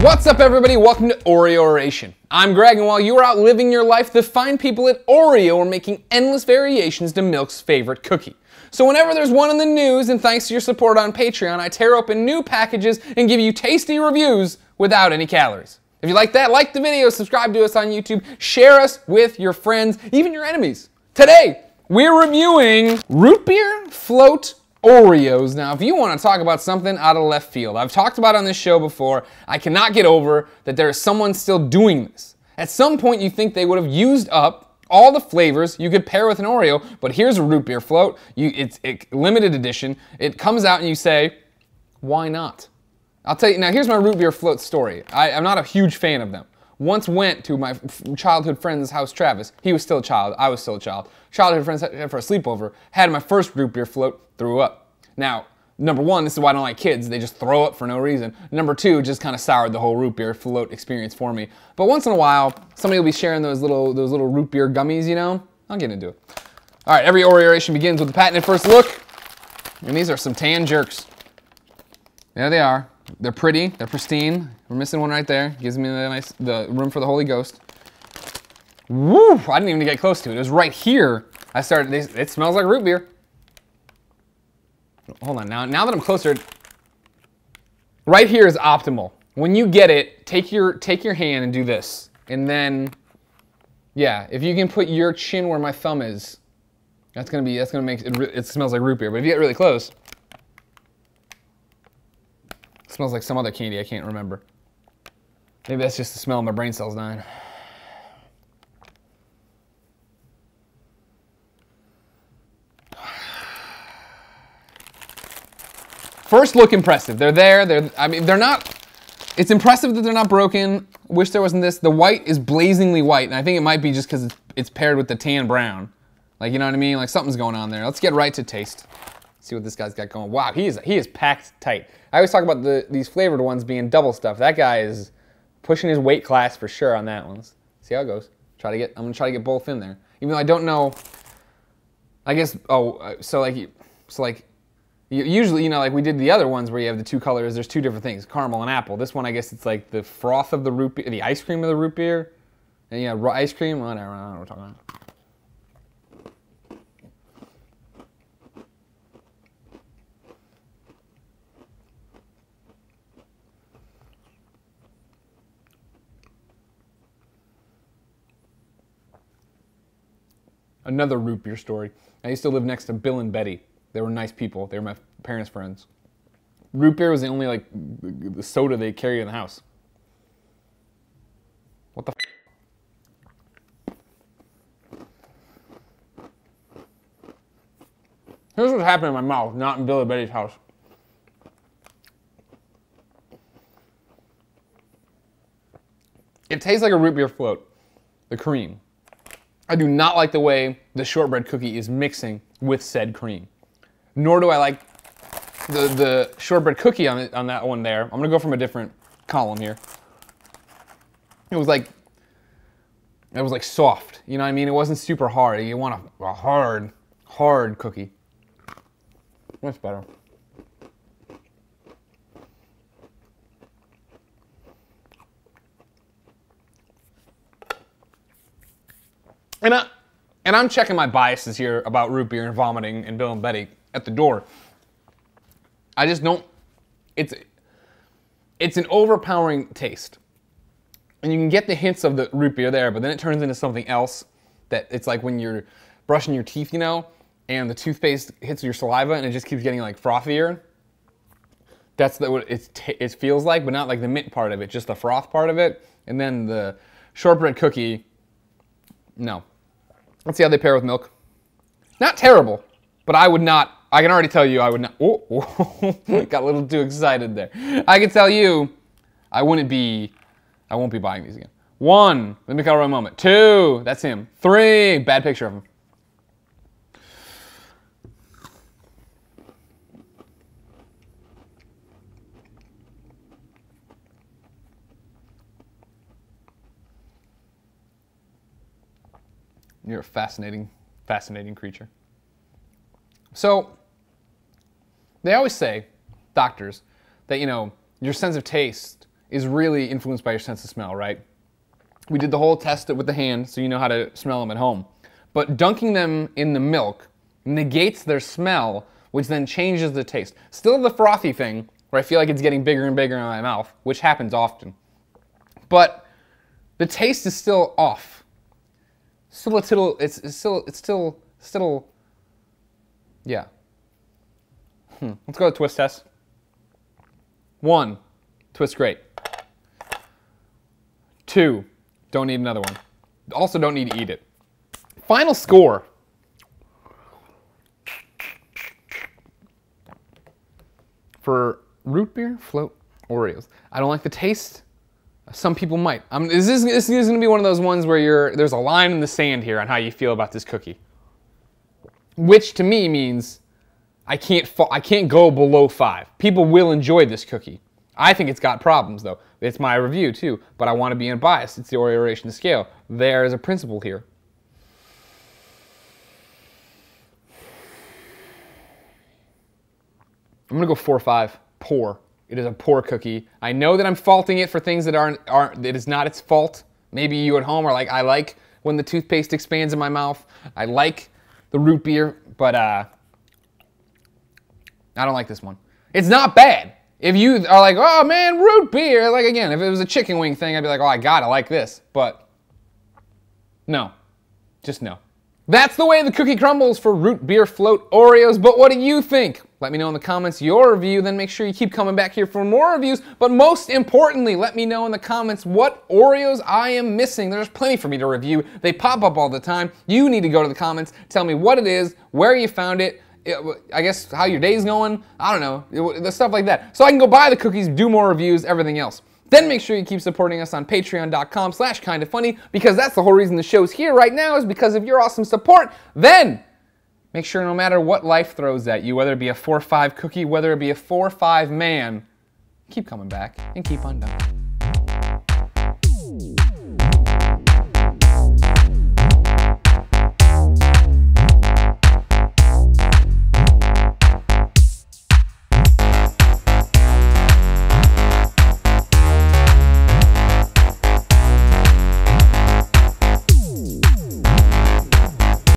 What's up, everybody? Welcome to Oreo Oration. I'm Greg, and while you were out living your life, the fine people at Oreo are making endless variations to Milk's favorite cookie. So whenever there's one in the news, and thanks to your support on Patreon, I tear open new packages and give you tasty reviews without any calories. If you like that, like the video, subscribe to us on YouTube, share us with your friends, even your enemies. Today, we're reviewing root beer float Oreos. Now, if you want to talk about something out of left field, I've talked about on this show before, I cannot get over that there is someone still doing this. At some point, you think they would have used up all the flavors you could pair with an Oreo, but here's a root beer float. It's limited edition. It comes out and you say, why not? I'll tell you, now here's my root beer float story. I'm not a huge fan of them. Once went to my childhood friend's house, Travis. He was still a child, I was still a child. Childhood friends for a sleepover, had my first root beer float, threw up. Now, number one, this is why I don't like kids. They just throw up for no reason. Number two, just kind of soured the whole root beer float experience for me. But once in a while, somebody will be sharing those little root beer gummies, you know? I'll get into it. All right, every Oreo Oration begins with the patented first look. And these are some tan jerks. There they are. They're pretty, they're pristine. We're missing one right there. Gives me the room for the Holy Ghost. Woo! I didn't even get close to it. It was right here. It smells like root beer. Hold on, now that I'm closer, right here is optimal. When you get it, take your hand and do this. And then, yeah, if you can put your chin where my thumb is, that's gonna make it smells like root beer. But if you get really close, it smells like some other candy I can't remember. Maybe that's just the smell of my brain cells dying. First look impressive. They're there. They're not. It's impressive that they're not broken. Wish there wasn't this. The white is blazingly white, and I think it might be just because it's paired with the tan brown. Like, you know what I mean? Like, something's going on there. Let's get right to taste. See what this guy's got going. Wow, he is packed tight. I always talk about these flavored ones being double stuffed. That guy is pushing his weight class for sure on that one. See how it goes. I'm gonna try to get both in there, even though I don't know. I guess. Usually, you know, like we did the other ones where you have the two colors. There's two different things, caramel and apple. This one, I guess it's like the froth of the root beer, the ice cream of the root beer, and yeah, raw ice cream. Whatever. I don't know what we're talking about. Another root beer story. I used to live next to Bill and Betty. They were nice people. They were my parents' friends. Root beer was the only, like, the soda they carried in the house. What the f? Here's what's happening in my mouth, not in Bill and Betty's house. It tastes like a root beer float. The cream. I do not like the way the shortbread cookie is mixing with said cream. Nor do I like the shortbread cookie on that one there. I'm gonna go from a different column here. It was like soft. You know what I mean? It wasn't super hard. You want a hard cookie. Much better. And I'm checking my biases here about root beer and vomiting and Bill and Betty at the door. I just don't, it's an overpowering taste. And you can get the hints of the root beer there, but then it turns into something else that it's like when you're brushing your teeth, you know, and the toothpaste hits your saliva and it just keeps getting like frothier. That's what it feels like, but not like the mint part of it, just the froth part of it. And then the shortbread cookie, no. Let's see how they pair with milk. Not terrible, but I would not, I can already tell you I would not, got a little too excited there. I can tell you I won't be buying these again. 1, let me call it a moment. 2, that's him. 3, bad picture of him. You're a fascinating creature. So, they always say, doctors, that, you know, your sense of taste is really influenced by your sense of smell, right? We did the whole test with the hand, so you know how to smell them at home. But dunking them in the milk negates their smell, which then changes the taste. Still the frothy thing, where I feel like it's getting bigger and bigger in my mouth, which happens often. But the taste is still off. Still, yeah. Let's go to twist test. 1, twist great. 2, don't need another one. Also don't need to eat it. Final score. For root beer float Oreos. I don't like the taste. Some people might. This is going to be one of those ones where there's a line in the sand here on how you feel about this cookie. Which to me means I can't go below 5. People will enjoy this cookie. I think it's got problems though. It's my review too, but I want to be unbiased. It's the Oreo Oration scale. There is a principle here. I'm gonna go 4 or 5. Poor. It is a poor cookie. I know that I'm faulting it for things that aren't. It is not its fault. Maybe you at home are like, I like when the toothpaste expands in my mouth. I like the root beer, but I don't like this one. It's not bad. If you are like, oh man, root beer, like again, if it was a chicken wing thing, I'd be like, oh, I like this. But no, just no. That's the way the cookie crumbles for root beer float Oreos, but what do you think? Let me know in the comments your review, then make sure you keep coming back here for more reviews, but most importantly, let me know in the comments what Oreos I am missing. There's plenty for me to review. They pop up all the time. You need to go to the comments, tell me what it is, where you found it, I guess how your day's going, I don't know, the stuff like that. So I can go buy the cookies, do more reviews, everything else. Then make sure you keep supporting us on patreon.com/kindafunny, because that's the whole reason the show's here right now, is because of your awesome support. Then make sure no matter what life throws at you, whether it be a 4-5 cookie, whether it be a 4-5 man, keep coming back and keep on dunking.